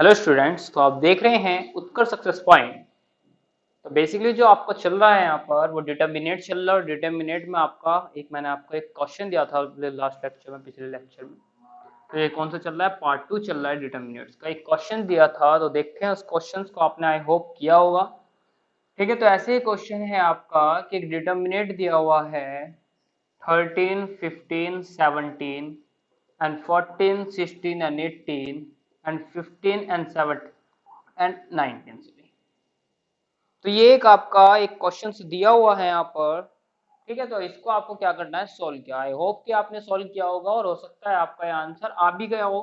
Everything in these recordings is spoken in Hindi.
हेलो स्टूडेंट्स, तो आप देख रहे हैं उत्कर्ष सक्सेस पॉइंट। तो बेसिकली जो आपका चल रहा है यहाँ पर वो डिटर्मिनेट चल रहा है और डिटर्मिनेट में आपका मैंने आपको एक क्वेश्चन दिया था लास्ट लेक्चर में, पिछले लेक्चर में। तो ये कौन सा चल रहा है? पार्ट 2 चल रहा है। डिटर्मिनेट्स का एक क्वेश्चन दिया था, तो देखते हैं उस क्वेश्चन को आपने आई होप किया होगा। ठीक है, तो ऐसे ही क्वेश्चन है आपका कि एक डिटर्मिनेट दिया हुआ है 13, 15, 17 and 14, 16 and 18 and 15 and 17 and 19। तो ये एक आपका एक क्वेश्चन दिया हुआ है यहाँ पर। ठीक है, तो इसको आपको क्या करना है? सॉल्व किया। आई होप कि आपने सॉल्व किया होगा और हो सकता है आपका ये आंसर आ भी गया हो।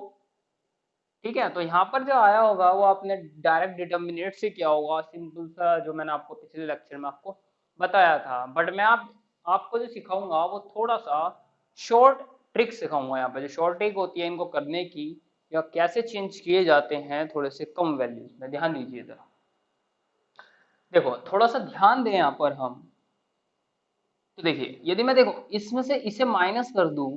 ठीक है, तो यहाँ पर जो आया होगा वो आपने डायरेक्ट डिटर्मिनेट से किया होगा, सिंपल सा, जो मैंने आपको पिछले लेक्चर में आपको बताया था। बट मैं आपको जो सिखाऊंगा वो थोड़ा सा शॉर्ट ट्रिक सिखाऊंगा। यहाँ पे जो शॉर्ट ट्रिक होती है इनको करने की, या कैसे चेंज किए जाते हैं थोड़े से कम वैल्यूज में। ध्यान दीजिए जरा, देखो थोड़ा सा ध्यान दें यहाँ पर हम। तो देखिए, यदि मैं देखो इसमें से इसे माइनस कर दूं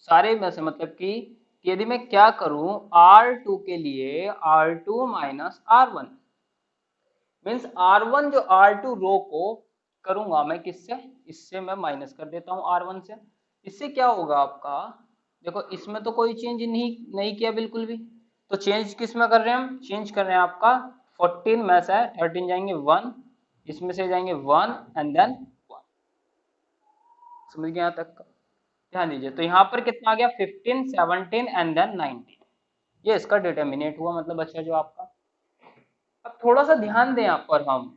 सारे में से, मतलब कि यदि मैं क्या करूं, R2 के लिए R2 minus R1 means R1 जो R2 रो को करूंगा मैं किससे, इससे मैं माइनस कर देता हूं R1 से। इससे क्या होगा आपका, देखो इसमें तो कोई चेंज नहीं नहीं किया बिल्कुल भी। तो चेंज किस में कर रहे हैं हम? चेंज कर रहे हैं आपका 14 में से 13 जाएंगे 1, इसमें से जाएंगे 1 एंड देन 1। समझ गए यहाँ तक का? ध्यान दीजिए, तो यहाँ पर कितना आ गया? 15, 17 एंड देन 19। ये इसका डिटर्मिनेट हुआ, मतलब अच्छा जो आपका। अब थोड़ा सा ध्यान दें यहाँ पर हम।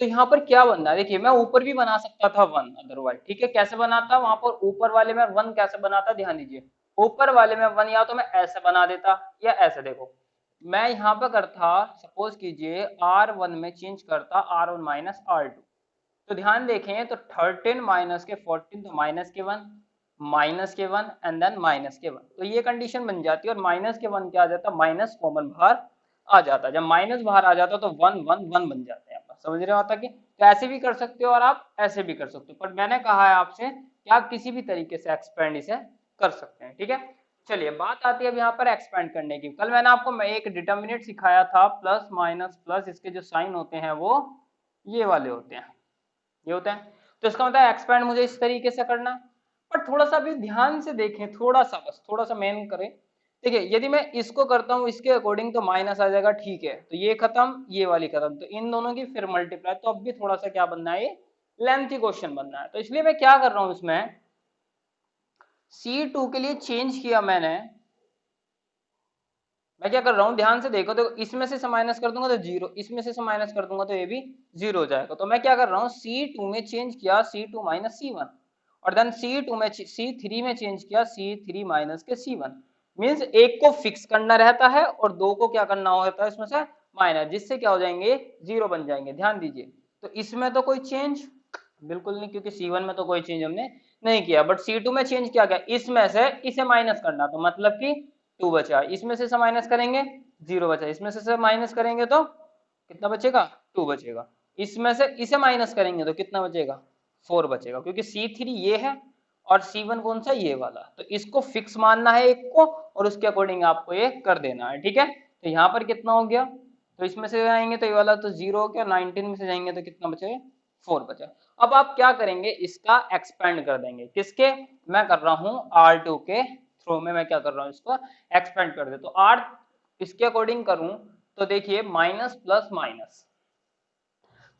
तो यहाँ पर क्या बनना है, देखिए मैं ऊपर भी बना सकता था 1 अदरवाइज। ठीक है, कैसे बनाता वहां पर ऊपर वाले में 1 कैसे बनाता? ध्यान दीजिए, ऊपर वाले में 1 या तो मैं ऐसे बना देता या ऐसे। देखो मैं यहाँ पर करता, सपोज कीजिए R1 में चेंज करता R1 माइनस R2। तो ध्यान देखें, तो 13 माइनस के 14, तो माइनस के 1, माइनस के 1 एंड देन माइनस के 1। तो ये कंडीशन बन जाती है, और माइनस के 1 क्या आ जाता? माइनस कॉमन बाहर आ जाता। जब माइनस बाहर आ जाता तो 1 1 1 बन जाते हैं। आप समझ रहे हो आता कि? तो ऐसे भी कर सकते हो और आप ऐसे भी कर सकते हो, पर मैंने कहा है आपसे कि आप किसी भी तरीके से एक्सपेंड इसे कर सकते हैं। ठीक है, चलिए बात आती है अब यहाँ पर एक्सपेंड करने की। कल मैंने आपको एक डिटर्मिनेट सिखाया था, प्लस माइनस प्लस, इसके जो साइन होते हैं वो ये वाले होते हैं, ये होता है। तो इसका मतलब एक्सपेंड मुझे इस तरीके से करना है। पर थोड़ा सा भी ध्यान से देखें, थोड़ा सा, बस थोड़ा सा मेन करें। देखिए यदि मैं इसको करता हूँ इसके अकॉर्डिंग तो माइनस आ जाएगा। ठीक है, तो ये खत्म, ये वाली खत्म, तो इन दोनों की फिर मल्टीप्लाई। तो अब भी थोड़ा सा क्या बनना है, ये लेंथी क्वेश्चन बनना है। तो इसलिए मैं क्या कर रहा हूँ, इसमें C2 के लिए चेंज किया मैंने। मैं क्या कर रहा हूँ, ध्यान से देखो, तो इसमें से माइनस कर दूंगा तो जीरो, इसमें से माइनस कर दूंगा तो ये भी जीरो हो जाएगा। तो मैं क्या कर रहा हूँ, C2 में चेंज किया C2 माइनस C1, और देन C3 में चेंज किया C3 माइनस के C1। मीन्स एक को फिक्स करना रहता है और दो को क्या करना होता है इसमें से माइनस, जिससे क्या हो जाएंगे, जीरो बन जाएंगे। ध्यान दीजिए, तो इसमें तो कोई चेंज बिल्कुल नहीं, क्योंकि C1 में तो कोई चेंज हमने नहीं किया। बट C2 में चेंज किया गया, इसमें से इसे माइनस करना, तो मतलब कि 2 बचा। इसमें से माइनस करेंगे 0 बचा, इसमें से माइनस करेंगे तो कितना बचेगा? 2 बचेगा। इसमें से इसे माइनस करेंगे तो कितना बचेगा? 4 बचेगा, क्योंकि C3 ये है और C1 कौन सा? ये वाला। तो इसको फिक्स मानना है एक को, और उसके अकॉर्डिंग आपको ये कर देना है। ठीक है, तो यहाँ पर कितना हो गया, तो इसमें से जाएंगे तो ये वाला तो 0 हो गया, 19 में से जाएंगे तो कितना बचेगा? 4 बचा। अब आप क्या करेंगे, इसका एक्सपेंड कर देंगे। किसके? मैं कर रहा हूं R2 के थ्रू में, मैं क्या कर रहा हूं, इसको एक्सपेंड कर दे। तो R इसके अकॉर्डिंग करूं तो देखिए माइनस प्लस माइनस,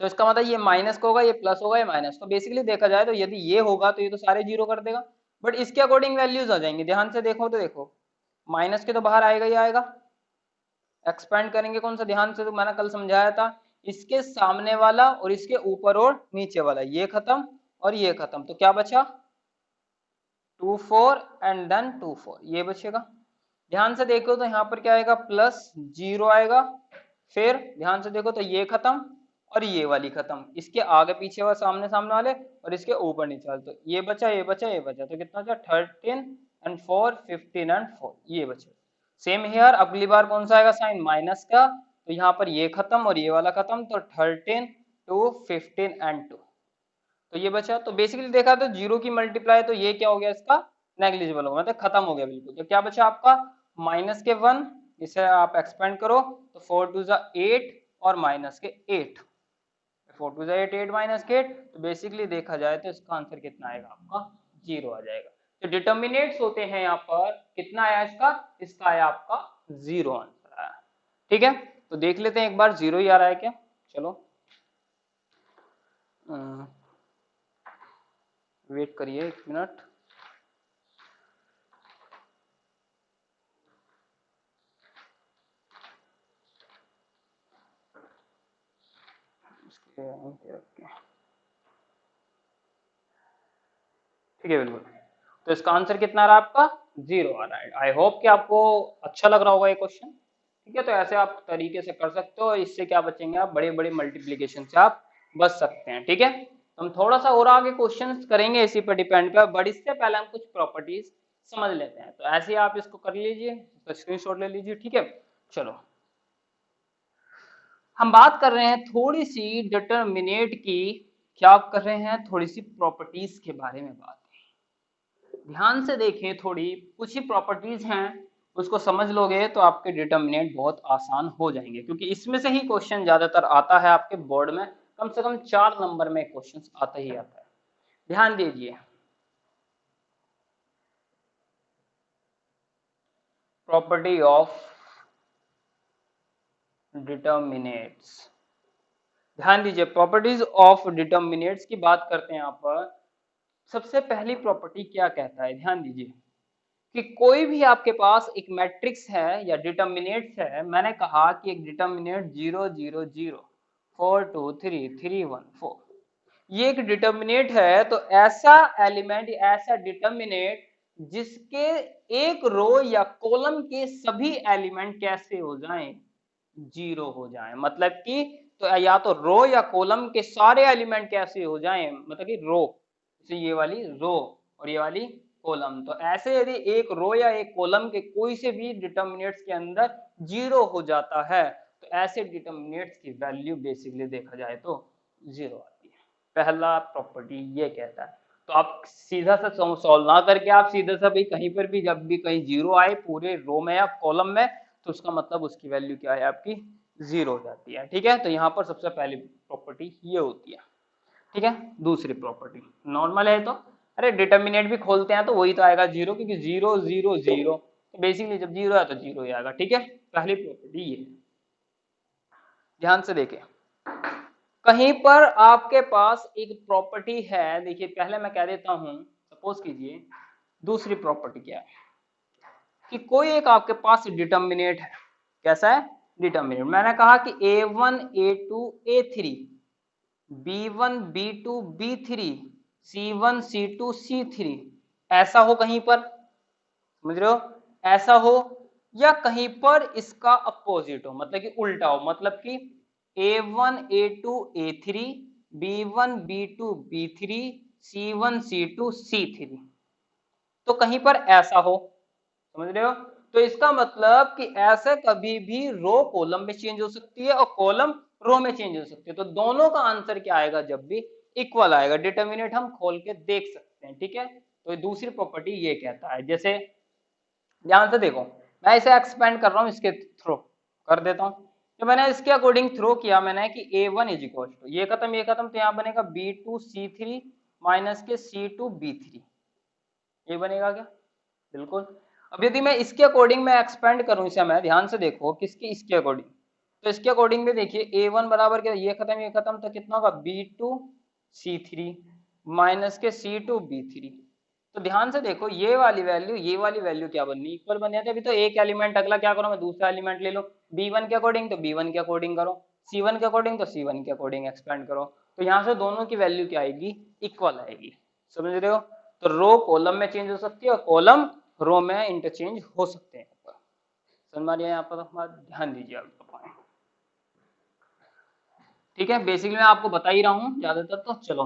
तो इसका मतलब ये माइनस का होगा, ये प्लस होगा, ये माइनस। तो बेसिकली देखा जाए तो यदि ये होगा तो ये तो सारे जीरो कर देगा, बट इसके अकॉर्डिंग वैल्यूज आ जाएंगे। ध्यान से देखो तो देखो, माइनस के तो बाहर आएगा ही आएगा। एक्सपेंड करेंगे कौन सा? ध्यान से, तो मैंने कल समझाया था, इसके सामने वाला और इसके ऊपर और नीचे वाला, ये खत्म और ये खत्म, तो क्या बचा? 2 4 एंड देन 2 4, ये बचेगा। ध्यान से देखो तो यहाँ पर क्या आएगा, प्लस 0 आएगा। फिर ध्यान से देखो तो ये खत्म और ये वाली खत्म, इसके आगे पीछे वाले सामने सामने वाले और इसके ऊपर नीचे वाले, तो ये बचा, ये बचा, ये बचा, तो कितना बचा? 13 एंड 4, 15 एंड 4, ये बचे। सेम हेयर, अगली बार कौन सा आएगा साइन? माइनस का, तो यहाँ पर ये खत्म और ये वाला खत्म, तो 13 2 15 एंड 2, तो ये बचा। तो बेसिकली देखा तो जीरो की मल्टीप्लाई, तो ये क्या हो गया इसका? नेग्लिजिबल हो गया, मतलब खत्म हो गया बिल्कुल। तो क्या बचा आपका? माइनस के 1 इसे आप एक्सपेंड करो तो 4 टू ज़ा 8 और माइनस के 8, 4 टू ज़ा 8, 8 माइनस के 8, तो बेसिकली देखा जाए तो इसका आंसर कितना आएगा आपका 0 आ जाएगा। तो डिटर्मिनेट्स होते हैं यहाँ पर, कितना आया इसका, इसका आया आपका 0 आंसर आया। ठीक है, तो देख लेते हैं एक बार 0 ही आ रहा है क्या। चलो वेट करिए 1 मिनट। ठीक है बिल्कुल, तो इसका आंसर कितना आ रहा है आपका 0 आ रहा है। आई होप कि आपको अच्छा लग रहा होगा ये क्वेश्चन। ठीक है, तो ऐसे आप तरीके से कर सकते हो, इससे क्या बचेंगे आप, बड़े बड़े मल्टीप्लीकेशन से आप बच सकते हैं। ठीक है, हम थोड़ा सा और आगे क्वेश्चन करेंगे इसी पर डिपेंड कर, बट इससे पहले हम कुछ प्रॉपर्टीज समझ लेते हैं। तो ऐसे ही आप इसको कर लीजिए, तो स्क्रीनशॉट ले लीजिए। ठीक है, चलो हम बात कर रहे हैं थोड़ी सी डिटरमिनेट की, क्या कर रहे हैं, थोड़ी सी प्रॉपर्टीज के बारे में बात। ध्यान से देखें, थोड़ी कुछ ही प्रॉपर्टीज हैं, उसको समझ लोगे तो आपके डिटर्मिनेंट बहुत आसान हो जाएंगे, क्योंकि इसमें से ही क्वेश्चन ज्यादातर आता है आपके बोर्ड में, कम से कम 4 नंबर में क्वेश्चन आता ही आता है। ध्यान दीजिए, प्रॉपर्टी ऑफ डिटर्मिनेट्स। ध्यान दीजिए, प्रॉपर्टीज ऑफ डिटर्मिनेट्स की बात करते हैं यहाँ पर। सबसे पहली प्रॉपर्टी क्या कहता है, ध्यान दीजिए कि कोई भी आपके पास एक मैट्रिक्स है या डिटर्मिनेट्स है। मैंने कहा कि एक डिटर्मिनेट 0 0 0 4 2 3 3 1 4, ये एक डिटर्मिनेट है। तो ऐसा एलिमेंट, ऐसा डिटर्मिनेट जिसके एक रो या कॉलम के सभी एलिमेंट कैसे हो जाएं, 0 हो जाएं। मतलब कि तो या तो रो या कॉलम के सारे एलिमेंट कैसे हो जाएं, मतलब कि रो, जैसे ये वाली रो और ये वाली कॉलम। तो ऐसे यदि एक रो या एक कॉलम के कोई से भी डिटर्मिनेट्स के अंदर 0 हो जाता है, तो ऐसे डिटर्मिनेट्स की वैल्यू बेसिकली देखा जाए तो 0 आती है। पहला प्रॉपर्टी ये कहता है। तो आप सीधा सा सॉल्व ना करके आप सीधा सा भी कहीं पर भी जब भी कहीं 0 आए पूरे रो में या कॉलम में, तो उसका मतलब उसकी वैल्यू क्या है आपकी 0 हो जाती है। ठीक है, तो यहाँ पर सबसे पहली प्रॉपर्टी ये होती है। ठीक है, दूसरी प्रॉपर्टी नॉर्मल है, तो अरे डिटर्मिनेट भी खोलते हैं तो वही तो आएगा 0, क्योंकि 0 0 0, तो बेसिकली जब 0 है तो 0 ही आएगा। ठीक है, पहली प्रॉपर्टी ये। ध्यान से देखें, कहीं पर आपके पास एक प्रॉपर्टी है, देखिए पहले मैं कह देता हूं, सपोज कीजिए दूसरी प्रॉपर्टी क्या है कि कोई एक आपके पास डिटर्मिनेट है। कैसा है, डिटर्मिनेट। मैंने कहा कि a1 a2 a3, b1 b2 b3, c1 c2 c3, ऐसा हो कहीं पर, समझ रहे हो, ऐसा हो, या कहीं पर इसका अपोजिट हो, मतलब कि उल्टा हो, मतलब कि a1 a2 a3, b1 b2 b3, c1 c2 c3, तो कहीं पर ऐसा हो, समझ रहे हो। तो इसका मतलब कि ऐसे कभी भी रो कॉलम में चेंज हो सकती है और कॉलम रो में चेंज हो सकती है, तो दोनों का आंसर क्या आएगा, जब भी इक्वल आएगा। डिटर्मिनेट हम खोल के देख सकते हैं। ठीक है, तो दूसरी प्रॉपर्टी ये कहता है, जैसे ध्यान से देखो, मैं इसे एक्सपेंड कर रहा हूं, इसके थ्रू कर देता हूं। तो मैंने इसके अकॉर्डिंग थ्रो किया, मैंने कि a1 इज इक्वल टू ये खत्म, तो यहां बनेगा b2 c3 माइनस के c2 b3, ये बनेगा क्या, बिल्कुल। अब यदि मैं इसके अकॉर्डिंग मैं एक्सपेंड करूं इसे, मैं ध्यान से देखो किसकी, इसके अकॉर्डिंग, तो इसके अकॉर्डिंग में देखिए a1 बराबर क्या, ये खत्म, तो कितना होगा b2 c3 माइनस के c2 b3। तो ध्यान से देखो, ये वाली वैल्यू क्या बननी, इक्वल बन जाती है। अभी तो एक एलिमेंट, अगला क्या करो, मैं दूसरा एलिमेंट ले लो, b1 के अकॉर्डिंग तो b1 के अकॉर्डिंग करो, c1 के अकॉर्डिंग तो c1 के अकॉर्डिंग एक्सपेंड करो, तो यहाँ से दोनों की वैल्यू क्या आएगी, इक्वल आएगी। समझ रहे हो, तो रो कॉलम में चेंज हो सकती है और कॉलम रो में इंटरचेंज हो सकते हैं। समझ रहे हैं यहाँ पर, ध्यान दीजिए आप। ठीक है, बेसिकली मैं आपको बता ही रहा हूँ ज्यादातर। तो चलो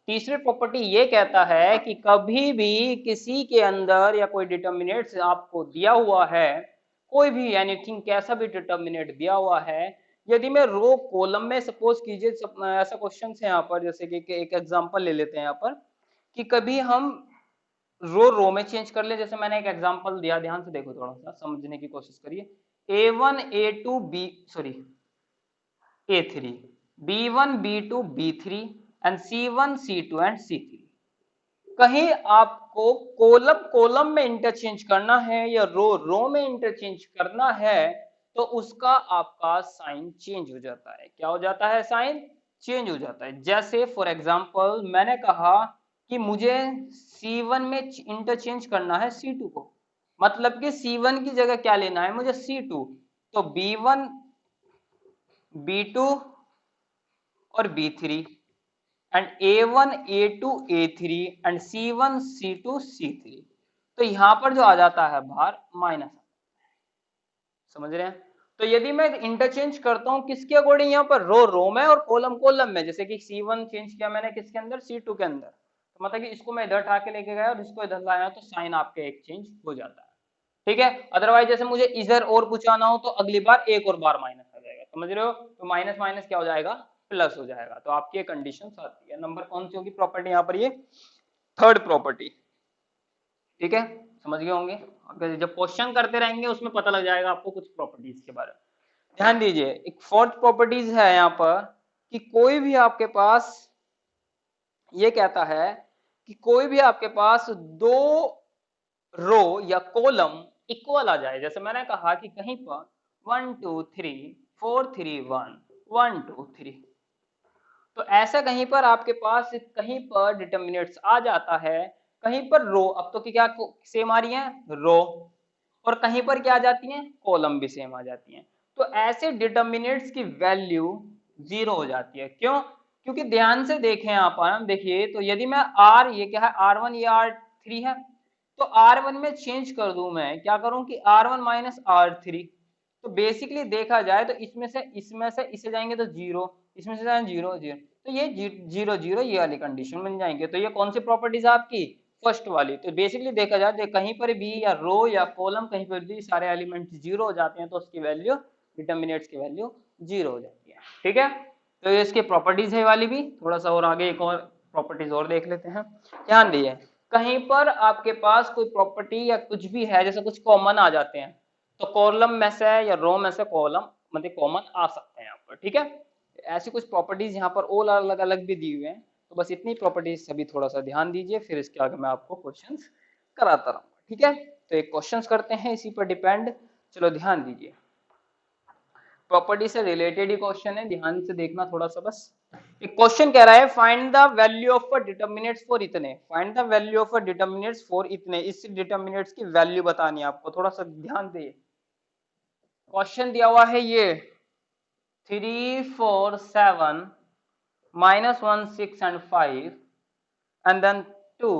तीसरी प्रॉपर्टी ये कहता है कि कभी भी किसी के अंदर या कोई डिटर्मिनेट आपको दिया हुआ है, कोई भी एनीथिंग कैसा भी डिटर्मिनेट दिया हुआ है, यदि मैं रो कॉलम में, सपोज कीजिए ऐसा क्वेश्चन है यहाँ पर, जैसे कि एक एग्जांपल ले लेते हैं यहाँ पर, कि कभी हम रो में चेंज कर ले। जैसे मैंने एक एग्जांपल दिया, ध्यान से देखो, थोड़ा सा समझने की कोशिश करिए। A1 A2 B sorry A3 B1 B2 B3 and C1 C2 and C3। कहीं आपको कॉलम कॉलम में इंटरचेंज करना है या रो रो में इंटरचेंज करना है तो उसका आपका साइन चेंज हो जाता है। क्या हो जाता है? साइन चेंज हो जाता है। जैसे फॉर एग्जांपल मैंने कहा कि मुझे C1 में इंटरचेंज करना है C2 को, मतलब कि C1 की जगह क्या लेना है मुझे? C2। तो B1 B2 और B3 and A1 A2 A3 and C1 C2 C3। तो यहां पर जो आ जाता है बाहर माइनस, समझ रहे हैं? तो यदि मैं इंटरचेंज करता हूं किसके अकॉर्डिंग, यहाँ पर रो रो में और कॉलम कॉलम में, जैसे कि C1 चेंज किया मैंने किसके अंदर? C2 के अंदर, तो मतलब कि इसको मैं इधर उठा के लेके गया और इसको इधर लाया तो साइन आपके एक चेंज हो जाता है। ठीक है, अदरवाइज जैसे मुझे इधर और कुछ आना हो तो अगली बार एक और बार माइनस आ जाएगा, समझ रहे हो? तो माइनस माइनस क्या हो जाएगा? प्लस हो जाएगा। तो आपकी कंडीशन आती है। नंबर कौन सी होगी प्रॉपर्टी यहाँ पर? ये थर्ड प्रॉपर्टी। ठीक है, समझ गए होंगे। अगर जब क्वेश्चन करते रहेंगे उसमें पता लग जाएगा आपको कुछ प्रॉपर्टीज के बारे में। ध्यान दीजिए, एक फोर्थ प्रॉपर्टीज है यहाँ पर कि कोई भी आपके पास ये कहता है कि कोई भी आपके पास दो रो या कॉलम इक्वल आ जाए। जैसे मैंने कहा कि कहीं पर 1 2 3 4 3 1 1 2 3, तो ऐसा कहीं पर आपके पास कहीं पर डिटर्मिनेट्स आ जाता है, कहीं पर रो, अब तो क्या सेम आ रही है रो, और कहीं पर क्या आ जाती है? कॉलम भी सेम आ जाती है। तो ऐसे डिटर्मिनेट्स की वैल्यू जीरो हो जाती है। क्यों? क्योंकि ध्यान से देखें आप, देखिए तो यदि मैं आर, ये क्या है R1 ये R3 है, तो R1 में चेंज कर दूं, मैं क्या करूं कि R1 माइनस R3, तो बेसिकली देखा जाए तो इसमें से इसे जाएंगे तो जीरो, इसमें से जाएंगे जीरो जीरो, तो ये जीरो जीरो ये वाली कंडीशन बन जाएंगे। तो ये कौन सी प्रॉपर्टीज आपकी? फर्स्ट वाली। तो बेसिकली देखा जाए तो कहीं पर भी या रो या कॉलम कहीं पर भी सारे एलिमेंट जीरो हो जाते हैं तो उसकी वैल्यू, डिटर्मिनेट्स की वैल्यू जीरो हो जाती है। ठीक है, तो ये इसकी प्रॉपर्टीज है वाली भी। थोड़ा सा और आगे एक और प्रॉपर्टीज और देख लेते हैं। ध्यान दिए, कहीं पर आपके पास कोई प्रॉपर्टी या कुछ भी है, जैसे कुछ कॉमन आ जाते हैं, तो कॉलम में से या रो में से कॉलम मतलब कॉमन आ सकते हैं यहाँ पर। ठीक है, ऐसी कुछ प्रॉपर्टीज यहाँ पर और अलग अलग भी दी हुए हैं। तो बस इतनी प्रॉपर्टीज सभी थोड़ा सा ध्यान दीजिए, फिर इसके आगे मैं आपको क्वेश्चंस कराता रहूंगा। ठीक है, तो एक क्वेश्चंस करते हैं इसी पर डिपेंड। चलो ध्यान दीजिए, प्रॉपर्टी से रिलेटेड ही क्वेश्चन है, ध्यान से देखना थोड़ा सा। बस एक क्वेश्चन कह रहा है find the value of a determinants for इतने, find the value of a determinants for इतने, इस डिटर्मिनेट्स की वैल्यू बतानी है आपको। थोड़ा सा ध्यान दे, क्वेश्चन दिया हुआ है ये 3 4 7 minus 1 6 and 5 and then 2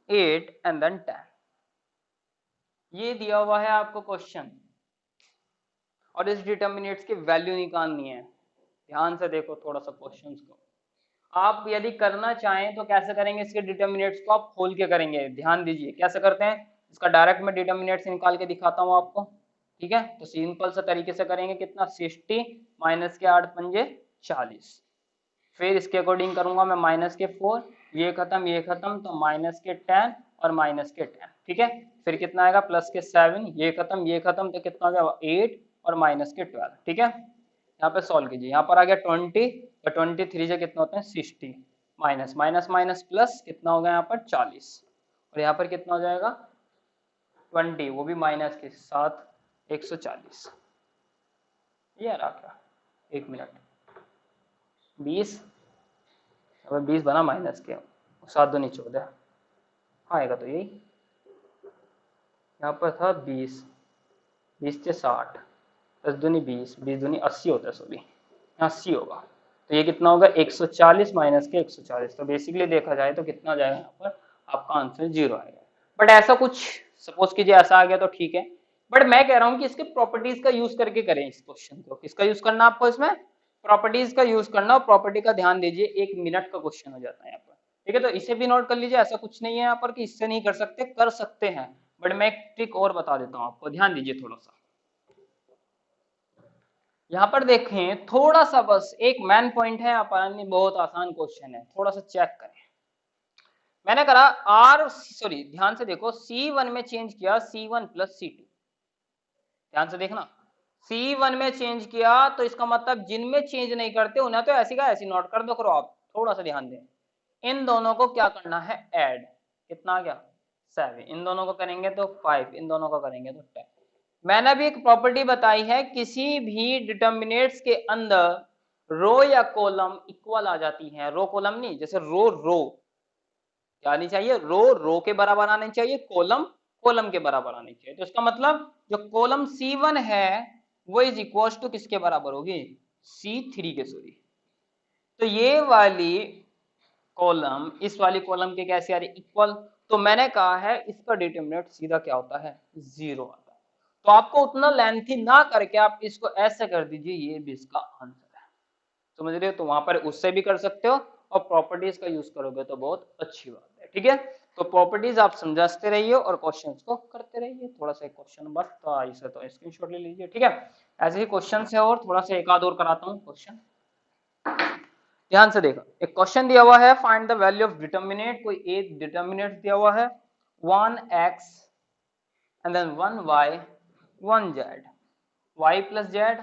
8 and then 10, ये दिया हुआ है आपको क्वेश्चन, और इस डिटर्मिनेट्स की वैल्यू निकालनी है। ध्यान से देखो थोड़ा सा क्वेश्चंस को। आप यदि करना चाहें तो कैसे करेंगे? इसके डिटर्मिनेट्स को आप खोल के करेंगे। ध्यान दीजिए कैसे करते हैं इसका, डायरेक्ट मैं डिटर्मिनेट्स निकाल के दिखाता हूं आपको। ठीक है, तो सिंपल सा तरीके से करेंगे। कितना? 60 माइनस के 8 पंजे 40, फिर इसके अकॉर्डिंग करूंगा मैं माइनस के 4, ये खत्म, तो माइनस के 10 और माइनस के 10। ठीक है, फिर कितना आएगा? प्लस के 7, ये खत्म, तो कितना आ गया? 8 और माइनस के 12। ठीक है, यहाँ पे सॉल्व कीजिए। यहाँ पर आ गया 20, तो 23 से कितना होते हैं? 60, माइनस माइनस माइनस प्लस कितना हो गया यहाँ पर? 40, और यहाँ पर कितना हो जाएगा? 20, वो भी माइनस के साथ 140। ये रहा क्या? एक मिनट, 20, अब 20 बना माइनस के 7 दूनी 14, आएगा तो यही। यहाँ पर था 20, 20 से 60, 10 दूनी 20, 20 दूनी 80 होता है, सॉरी यहाँ 80 होगा। तो ये कितना होगा? 140 माइनस के 140। तो बेसिकली देखा जाए तो कितना जाएगा यहाँ पर? आपका आंसर 0 आएगा। बट ऐसा कुछ सपोज कीजिए ऐसा आ गया तो ठीक है, बट मैं कह रहा हूँ कि इसके प्रॉपर्टीज का यूज करके करें इस क्वेश्चन को। किसका यूज करना आपको इसमें? प्रॉपर्टीज का यूज करना। और प्रॉपर्टी का ध्यान दीजिए, 1 मिनट का क्वेश्चन हो जाता है यहाँ पर। ठीक है, तो इसे भी नोट कर लीजिए। ऐसा कुछ नहीं है यहाँ पर कि इससे नहीं कर सकते, कर सकते हैं, बट मैं एक ट्रिक और बता देता हूँ आपको। ध्यान दीजिए थोड़ा सा, यहाँ पर देखें थोड़ा सा, बस एक मेन पॉइंट है, अपनी बहुत आसान क्वेश्चन है, थोड़ा सा चेक करें। मैंने करा ध्यान से देखो, C1 में चेंज किया C1 प्लस C2। ध्यान से देखना, C1 में चेंज किया तो इसका मतलब जिनमें चेंज नहीं करते उन्हें तो ऐसी का ऐसी नोट कर दो। करो आप थोड़ा सा ध्यान दें, इन दोनों को क्या करना है ऐड, कितना आ गया 7, इन दोनों को करेंगे तो 5, इन दोनों को करेंगे तो 10। मैंने भी एक प्रॉपर्टी बताई है, किसी भी डिटर्मिनेट्स के अंदर रो या कॉलम इक्वल आ जाती हैं, रो कॉलम नहीं, जैसे रो रो क्या आनी चाहिए, रो रो के बराबर आनी चाहिए, कॉलम कॉलम के बराबर आनी चाहिए। तो इसका मतलब जो कॉलम C1 है वो इज इक्वल टू किसके बराबर होगी, C3 के, सॉरी। तो ये वाली कॉलम इस वाली कॉलम के कैसे आ रही इक्वल, तो मैंने कहा है इसका डिटरमिनेंट सीधा क्या होता है 0 आता है। तो आपको उतना लेंथी ना करके आप इसको ऐसे कर दीजिए, ये भी इसका आंसर है। समझ रहे हो, तो वहां पर उससे भी कर सकते हो और प्रॉपर्टीज का यूज करोगे तो बहुत अच्छी बात है। ठीक है, तो प्रॉपर्टीज आप समझाते रहिए और क्वेश्चंस को करते रहिए। थोड़ा सा क्वेश्चन बस तो इसे तो स्क्रीनशॉट ले लीजिए। ठीक है, ऐसे ही क्वेश्चन है और थोड़ा सा एक आध और कराता हूँ क्वेश्चन, ध्यान से देखो। एक क्वेश्चन दिया हुआ है, find the value of determinant, कोई एक डिटर्मिनेट दिया हुआ है 1x and then 1y 1z, y plus z,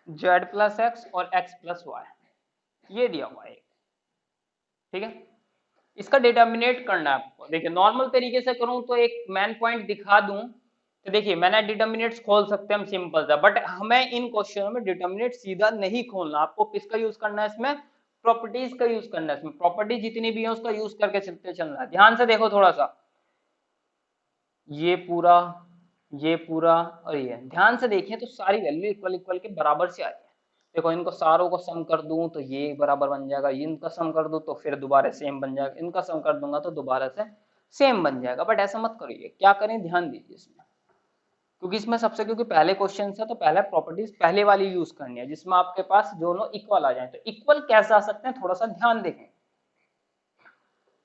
z plus x और x प्लस वाई, ये दिया हुआ है। ठीक है, इसका डिटर्मिनेट करना है आपको। देखिए नॉर्मल तरीके से करूं तो एक मेन पॉइंट दिखा दूं तो देखिए मैंने डिटर्मिनेट्स खोल सकते हैं हम सिंपल सा, बट हमें इन क्वेश्चनों में डिटर्मिनेट सीधा नहीं खोलना। आपको किसका यूज करना है इसमें, प्रॉपर्टीज का यूज करना है। इसमें प्रॉपर्टी जितनी भी है उसका यूज करके चलते चलना है। ध्यान से देखो थोड़ा सा, ये पूरा और ये ध्यान से देखिए तो सारी वैल्यू इक्वल इक्वल के बराबर से आ रही है। देखो इनको सारों को सम कर दूं तो ये बराबर बन जाएगा, इनका सम कर दूं तो फिर दोबारा सेम बन जाएगा, इनका सम कर दूंगा तो दोबारा से सेम बन जाएगा। बट ऐसा मत करिए, क्या करें ध्यान दीजिए इसमें, क्योंकि इसमें सबसे, क्योंकि पहले क्वेश्चन है तो पहले प्रॉपर्टीज पहले वाली यूज करनी है जिसमें आपके पास दोनों इक्वल आ जाए। तो इक्वल कैसे आ सकते हैं थोड़ा सा ध्यान देखें।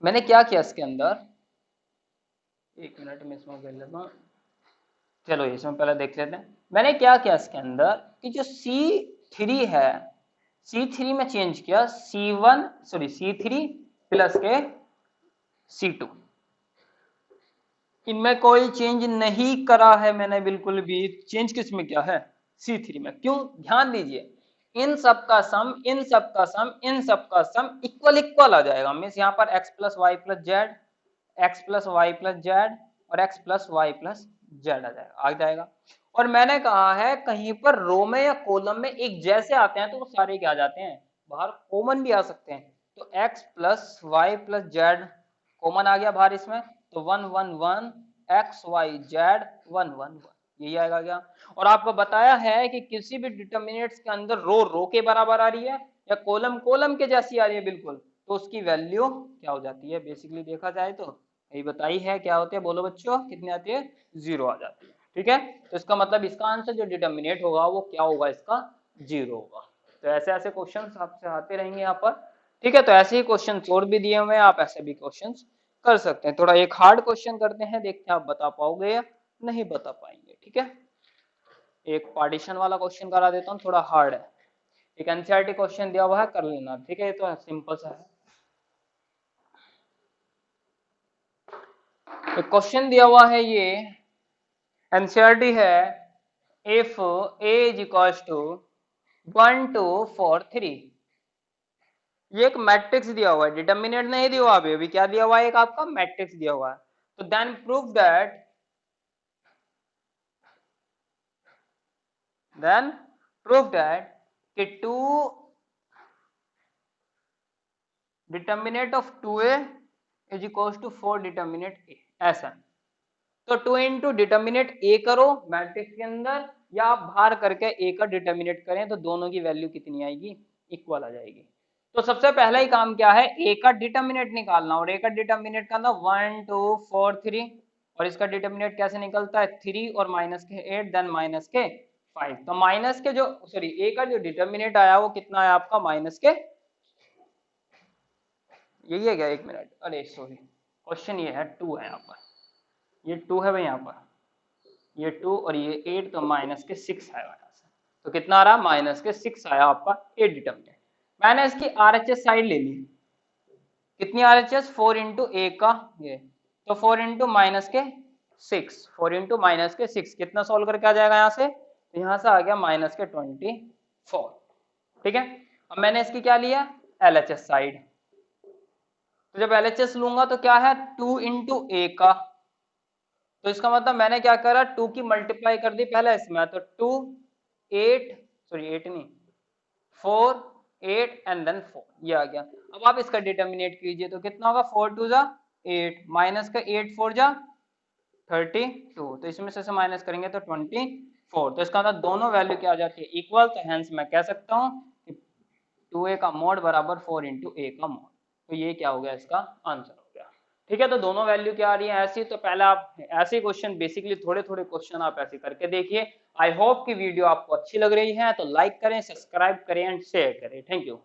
मैंने क्या किया इसके अंदर, एक मिनट में इसमें कर लेता हूँ, चलो इसमें पहले देख लेते हैं। मैंने क्या किया इसके अंदर कि जो C3 है, C3 में चेंज किया C3 प्लस के C2, इनमें कोई चेंज नहीं करा है मैंने, बिल्कुल भी चेंज किस में किया है C3 में। क्यों, ध्यान दीजिए, इन सब का सम इन सब का सम इन सब का सम इक्वल इक्वल आ जाएगा। मीन्स यहाँ पर x plus Y plus Z, X plus Y plus Z और x plus Y plus Z आ जाएगा। और मैंने कहा है कहीं पर रो में या कॉलम में एक जैसे आते हैं तो वो सारे क्या आ जाते हैं बाहर, कॉमन भी आ सकते हैं। तो x plus Y plus Z common आ गया बाहर इसमें, तो 1 1 1 एक्स वाई जेड 1 1 1, यही आएगा क्या। और आपको बताया है कि किसी भी डिटर्मिनेट्स के अंदर रो रो के बराबर आ रही है या कॉलम कॉलम के जैसी आ रही है बिल्कुल, तो उसकी वैल्यू क्या हो जाती है, बेसिकली देखा जाए तो यही बताई है क्या होती है, बोलो बच्चों कितनी आती है 0 आ जाती है। ठीक है, तो इसका मतलब इसका आंसर जो डिटर्मिनेट होगा वो क्या होगा, इसका 0 होगा। तो ऐसे ऐसे क्वेश्चन आपसे आते रहेंगे यहाँ पर। ठीक है, तो ऐसे ही क्वेश्चन और भी दिए हुए हैं, आप ऐसे भी क्वेश्चन कर सकते हैं। थोड़ा एक हार्ड क्वेश्चन करते हैं, देखते हैं आप बता पाओगे या नहीं बता पाएंगे। ठीक है, एक पार्टीशन वाला क्वेश्चन करा देता हूँ, थोड़ा हार्ड है। एक एनसीईआरटी क्वेश्चन दिया हुआ है, कर लेना। ठीक है, ये तो सिंपल सा है। एक क्वेश्चन दिया हुआ है, ये एनसीईआरटी है, if a is equals to 1 2 4 3, ये एक मैट्रिक्स दिया हुआ है, डिटर्मिनेट नहीं दिया हुआ अभी क्या दिया हुआ है, एक आपका मैट्रिक्स दिया हुआ है। तो देन प्रूव दैट, कि 2 determinant of 2a is equals to 4 determinant a, ऐसा। तो 2 इंटू डिटर्मिनेट a करो मैट्रिक्स के अंदर, या आप बाहर करके a का डिटर्मिनेट करें तो दोनों की वैल्यू कितनी आएगी, इक्वल आ जाएगी। तो सबसे पहला ही काम क्या है, a का डिटर्मिनेट निकालना, और a का डिटर्मिनेट का 1 2 4 3, और इसका डिटर्मिनेट कैसे निकलता है 3 और माइनस के 8 देन माइनस के 5। तो माइनस के जो सॉरी a का जो डिटर्मिनेट आया वो कितना है आपका माइनस के, यही है क्या, एक मिनट, अरे सॉरी क्वेश्चन ये है 2 है यहाँ पर, ये 2 है भाई यहाँ पर, ये 2 और ये 8, तो माइनस के 6 आएगा यहाँ से। तो कितना आ रहा, माइनस के 6 आया आपका 8 डिटर्मिनेंट। मैंने इसकी आरएचएस साइड ले ली, कितनी आरएचएस 4 इंटू ए का ये, तो 4 इंटू माइनस के 6, 4 इंटू माइनस के 6 कितना सोल्व करके आ जाएगा यहाँ से तो यहाँ से आ गया माइनस के 24। ठीक है, अब मैंने इसकी क्या लिया, LHS साइड। तो जब LHS लूंगा तो क्या है 2 इंटू ए का, तो इसका मतलब मैंने क्या करा 2 की मल्टीप्लाई कर दी पहले इसमें, तो 2 8 सॉरी 8 नहीं 4 8 एंड देन 4 ये आ गया। अब आप इसका डिटर्मिनेट कीजिए तो कितना होगा 4 2 जा 8 माइनस का 8 4 जा 32, तो इसमें से माइनस करेंगे तो 24। तो इसका मतलब दोनों वैल्यू क्या आ जाती है इक्वल, तो हेंस मैं कह सकता हूँ कि 2a का मॉड बराबर 4 इंटू ए का मॉड। तो ये क्या हो गया इसका आंसर हो गया। ठीक है, तो दोनों वैल्यू क्या आ रही है ऐसी, तो पहले आप ऐसे क्वेश्चन बेसिकली थोड़े थोड़े क्वेश्चन आप ऐसे करके देखिए। आई होप कि वीडियो आपको अच्छी लग रही है, तो लाइक करें, सब्सक्राइब करें एंड शेयर करें। Thank you.